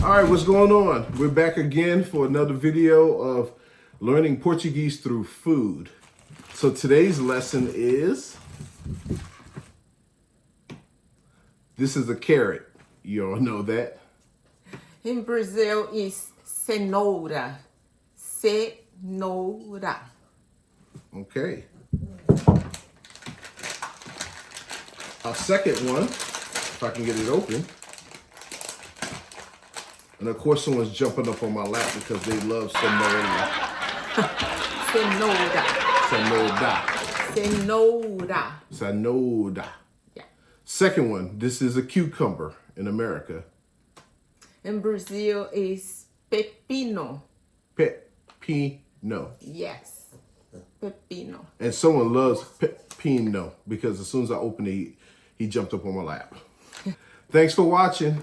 All right, what's going on? We're back again for another video of learning Portuguese through food. So today's lesson is, this is a carrot. You all know that. In Brazil is cenoura. Cenoura. Okay. Our second one, if I can get it open. And of course someone's jumping up on my lap because they love cenoura. Cenoura. Cenoura. Cenoura. Cenoura. Yeah. Second one, this is a cucumber in America. In Brazil is pepino. Pepino. Yes. Pepino. And someone loves pepino because as soon as I opened it, he jumped up on my lap. Thanks for watching.